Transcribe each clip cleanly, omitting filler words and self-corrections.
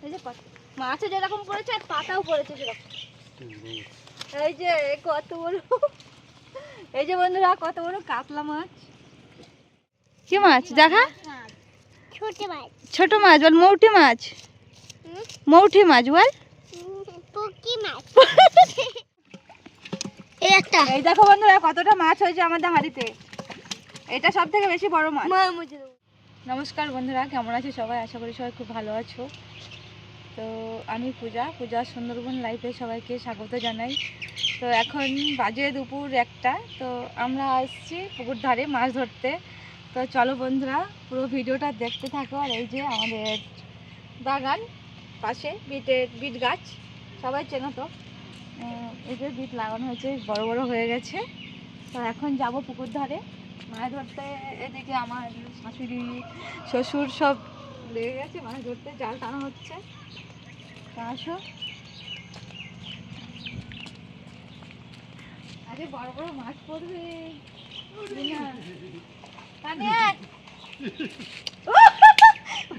এই যে মাছে যেরকম পড়েছে আর পাতাও পড়েছে সেরকম। এই যে কত বড়, এই যে বন্ধুরা কত বড় কাতলা মাছ। কি মাছ দেখা? ছোট মাছ বল, মৌটি মাছ। মৌটি মাছ বল, এই দেখো বন্ধুরা কতটা মাছ হয়েছে আমাদের হাঁড়িতে। এটা সব থেকে বেশি বড় মাছ। নমস্কার বন্ধুরা, কেমন আছো সবাই? আশা করি সবাই খুব ভালো আছো। তো আমি পূজা সুন্দরবন লাইফে সবাইকে স্বাগত জানাই। তো এখন বাজে দুপুর 1টা। তো আমরা আসছি পুকুর ধারে মাছ ধরতে। তো চলো বন্ধুরা পুরো ভিডিওটা দেখতে থাকো। আর এই যে আমাদের বাগান পাশে বিট গাছ, সবাই চেনো তো। এই যে বিট লাগানো হয়েছে, বড় বড় হয়ে গেছে। তো এখন যাব পুকুর ধারে মাছ ধরতে। এদিকে আমার শাশুড়ি শ্বশুর সব লেগে গেছে মাছ ধরতে, জাল টানা হচ্ছে। আসো, আরে বড় বড় মাছ পড়বে।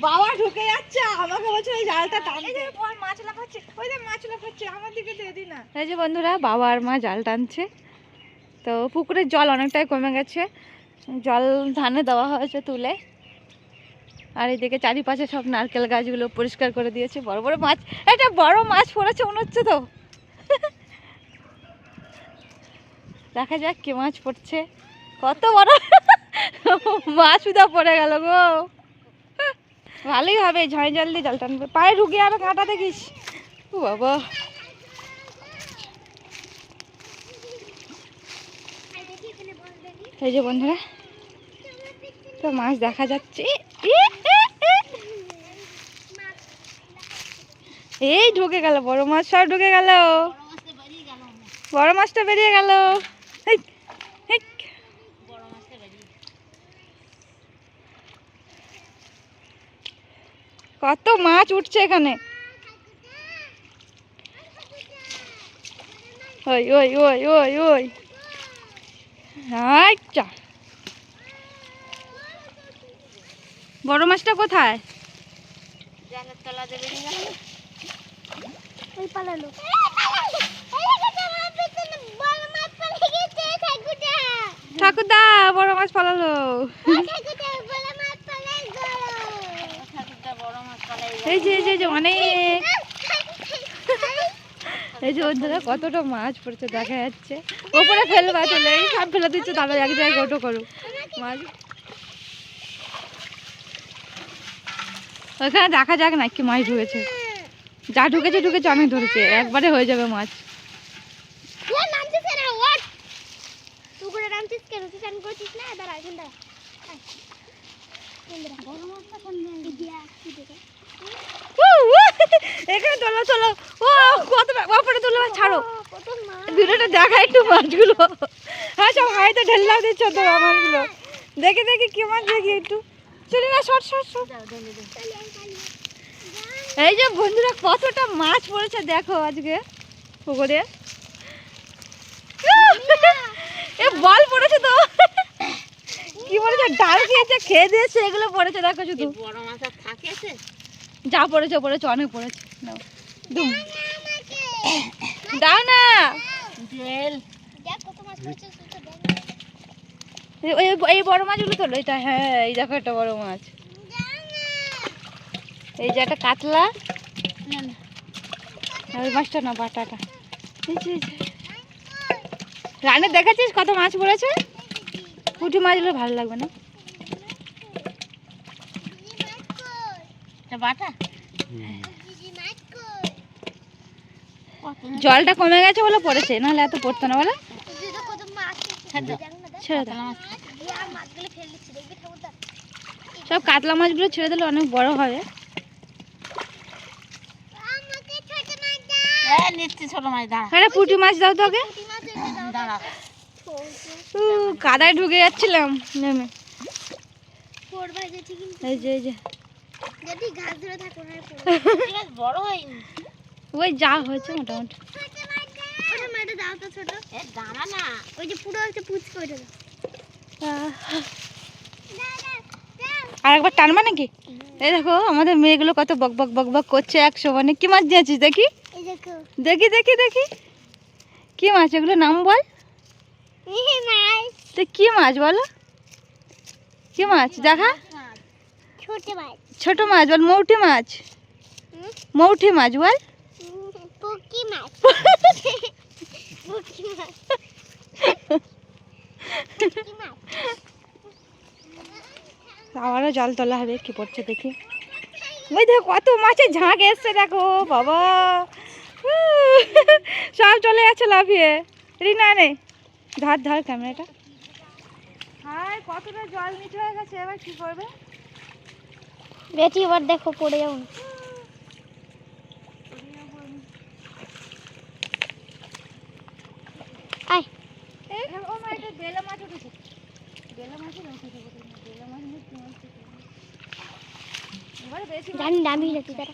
বাবা ঢুকে যাচ্ছে, আমাকে বলছে ওই জালটা টানতে। মাছ লাফাচ্ছে, ওই যে মাছ লাফাচ্ছে, আমার দিকে দেরি না। এই যে বন্ধুরা বাবা আর মা জাল টানছে। তো পুকুরের জল অনেকটাই কমে গেছে, জল ধানে দেওয়া হয়েছে তুলে। আর এদিকে চারিপাশে সব নারকেল গাছগুলো পরিষ্কার করে দিয়েছে। বড় বড় মাছ, এটা বড় মাছ পড়েছে মনে হচ্ছে। তো দেখা যাক কি মাছ পড়ছে। কত বড় মাছ উদা পড়ে গেল গো। ভালোই হবে, ঝাঁই জাল দিয়ে জাল টানবে। পায়ে ঢুকে আর কাঁটা দেখিস। ও বাবা, এই যে বন্ধুরা তো মাছ দেখা যাচ্ছে। এই ঢুকে গেল বড় মাছ, সব ঢুকে গেল। বড় মাছটা বেরিয়ে গেল। কত মাছ উঠছে এখানে। ওই ওই ওই ওই ওই, আচ্ছা বড় মাছটা কোথায়? জালের তলাতে বেরিয়ে গেল। ওই পালালো। ঠাকুরদা বড় মাছ পালালো। এই যে এই যে অনেক, এই যে বন্ধুরা কতটা মাছ পড়ছে দেখা যাচ্ছে। ওপরে ফেলবা চলে, এই সব ফেলে দিচ্ছে, তারপরে এক জায়গায় গোটো করো মাছ। ওইখানে দেখা যাক না কি মাছ ঢুকেছে। যা ঢুকেছে ঢুকেছে, অনেক ধরেছে, একবারে হয়ে যাবে মাছ। এখানে তোলো তোলো, ও কতটা ওপরে তোলো, ছাড়ো ভিডিওটা দেখা একটু মাছগুলো। হ্যাঁ সব হাইতে ঢেল্লা দিচ্ছ তো মাছগুলো। দেখে দেখি কি মাছ, দেখি একটু। চলি না, শর্ট শর্ট শর্ট। এই যে বন্ধুরা কতটা মাছ পড়েছে দেখো আজকে পুকুরে। এ বল পড়েছে তো, কি পড়েছে, ডাল খেয়েছে, খেয়ে দিয়েছে, এগুলো পড়েছে দেখো শুধু। বড় মাছ থাকেছে, যা পড়েছে পড়েছে, অনেক পড়েছে। নাও দুম দাও না। এই বড় মাছগুলো তোলো। এটা হ্যাঁ, এই দেখো একটা বড় মাছ। এই যে একটা কাতলা, ওই মাছটা না, বাটাটা। রানে দেখেছিস কত মাছ পড়েছে? পুঁটি মাছগুলো ভালো লাগবে না। বাটা জলটা কমে গেছে বলে পড়েছে, নাহলে এত পড়তো না বলে। ছেড়ে দাও, সব কাতলা মাছগুলো ছেড়ে দিলে অনেক বড় হবে। পুঁটি মাছ দাও তোকে। কাদায় ঢুকে যাচ্ছিলাম নেমে। এই যে এই যে ওই যা হয়েছে মোটামুটি। আর একবার টানবা নাকি? এই দেখো আমাদের মেয়েগুলো কত বক বক বক বক করছে একশো। মানে কি মাছ দিয়েছিস দেখি দেখি দেখি দেখি কি মাছ এগুলো নাম বল। তো কি মাছ বলো, কি মাছ দেখা? ছোট মাছ বল, মৌটি মাছ, মৌটি মাছ বল। আবারও জল তোলা হবে, কি পড়ছে দেখি। ওই দেখো কত মাছের ঝাঁক এসছে দেখো বাবা, সব চলে যাচ্ছে লাফিয়ে। রিনা নে ধর ধর ক্যামেরাটা। হায় কতটা জল মিঠে হয়ে গেছে, এবার কি করবে বেটি? এবার দেখো পড়ে যাবো। আয় ও মা, এটা বেলা মাছ উঠেছে। বেলা মাছ বেলা মাছ এবারে বেশি জানি দামি নাকি তারা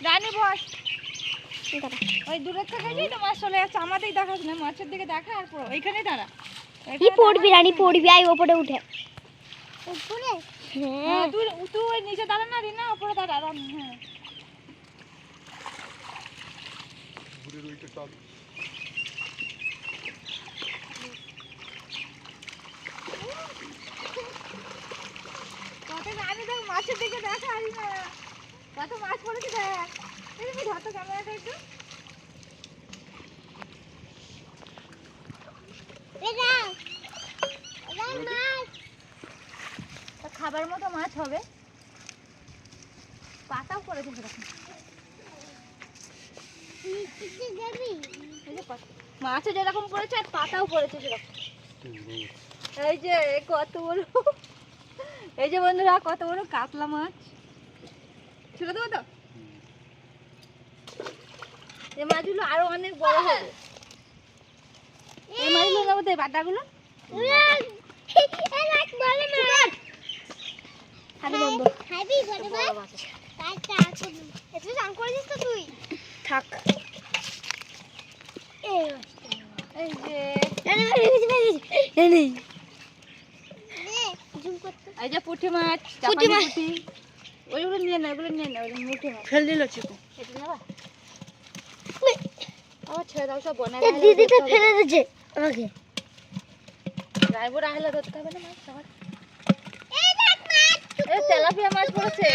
জানি বস। ওই দূরের থেকে তো মাছ চলে যাচ্ছে, আমাদেরই দেখাস না, মাছের দিকে দেখা। আর ওইখানেই দাঁড়া, কি পড়বি রানী পড়বি। আয় ওপরে উঠে উপরে। হ্যাঁ তুই ওই নিচে দাঁড়া না রিনা, ওপরে দাঁড়া। হ্যাঁ কত জানি দেখ, মাছের দিকে দেখা রিনা, কত মাছ পড়েছে দেখ। তুমি ধর তো ক্যামেরাটা একটু। খাবার মতো মাছ হবে, পাতাও করেছে সেরকম। মাছও যেরকম করেছে আর পাতাও করেছে সেরকম। এই যে কত বড়, এই যে বন্ধুরা কত বড় কাতলা মাছ। ছেড়ে দেবো তো, এই মাছগুলো আরো অনেক বড় হবে। এই মাছগুলো নেবো তো, এই বাটাগুলো। থাক এই যে পুঁটি মাছ, পুঁটি ওইগুলো নিয়ে না, ওইগুলো নিয়ে না, ওই মুঠি মাছ ফেল দিল চিকু। এটা নেবা আমার ছেড়ে দাও, সব বনে দিদিটা ফেলে দিয়েছে আমাকে। ড্রাইভার আসলে ধরতে হবে না মাছ সবার। এই তেলাপিয়া মাছ পড়েছে।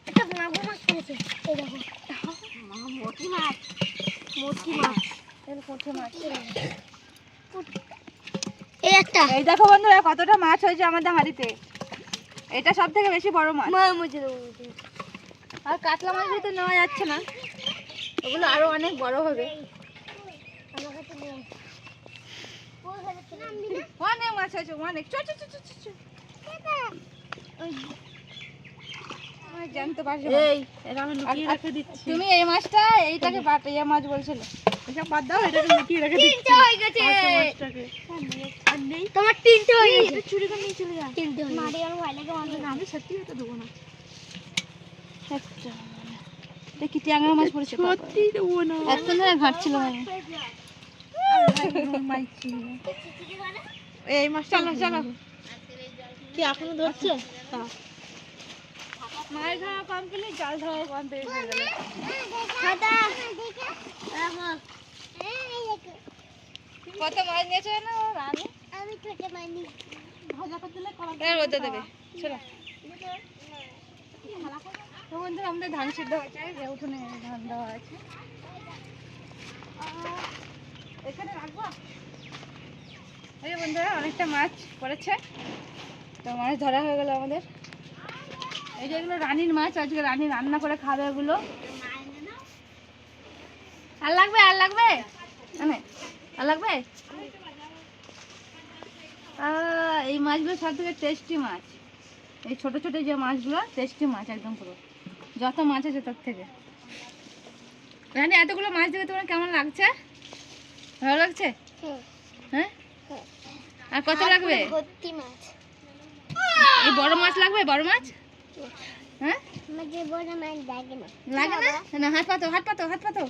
এটা মাগুর মাছ পড়েছে, এই দেখো মোটি মাছ, মোটি মাছ, এই পুঁটি মাছ। এই একটা, এই দেখো বন্ধুরা কতটা মাছ হয়েছে আমাদের হাঁড়িতে। এটা সব থেকে বেশি বড় মাছ। আর কাতলা মাছ তো নেওয়া যাচ্ছে না, ওগুলো আরো অনেক বড় হবে। অনেক মাছ হয়েছে, অনেক। জানতে পারছি তুমি এই মাছটা এইটাকে বাটিয়া মাছ বলছিলে। বাদ দাও, এটাকে লুকিয়ে রেখে দিচ্ছি। তোমার তিনটে হয়ে গেছে, চুরি করে নিয়ে চলে যা। তিনটে মারি আর ভয় লাগে মাছ, আমি সত্যি এটা দেবো না। আচ্ছা দেখি ট্যাংরা মাছ পড়েছে, সত্যি দেবো না। এতক্ষণ ধরে ঘাটছিল এই মাছ। চলো চলো, কি এখনো ধরছে? মাছ ধরা কমপ্লিট, জাল ধরা কমপ্লিট হয়ে গেল। কত মাছ নিয়েছে না রানী? আমি ছোট মাছ নিই, ভাজা করতে দিলে রোদে দেবে। চলো তো বন্ধুরা আমাদের ধান সিদ্ধ হয়েছে, যে উঠোনে ধান দেওয়া আছে, এখানে রাখবো। এই বন্ধুরা অনেকটা মাছ পড়েছে, তো মাছ ধরা হয়ে গেল আমাদের। এই যে এগুলো রানীর মাছ, আজকে রানী রান্না করে খাবে এগুলো। আর লাগবে, আর লাগবে, আর লাগবে। এই মাছগুলো সব থেকে টেস্টি মাছ, এই ছোট ছোট যে মাছগুলো টেস্টি মাছ একদম পুরো, যত মাছ আছে তার থেকে। রানী এতগুলো মাছ দেখে তোমার কেমন লাগছে? ভালো লাগছে? হ্যাঁ, আর কত লাগবে? এই বড় মাছ লাগবে, বড় মাছ। হ্যাঁ লাগে না, না হাত পাতো, হাত পাতো, হাত পাতো।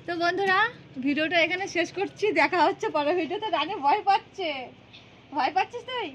তো বন্ধুরা ভিডিওটা এখানে শেষ করছি, দেখা হচ্ছে পরের ভিডিওতে। রানী ভয় পাচ্ছে, ভয় পাচ্ছিস তুই?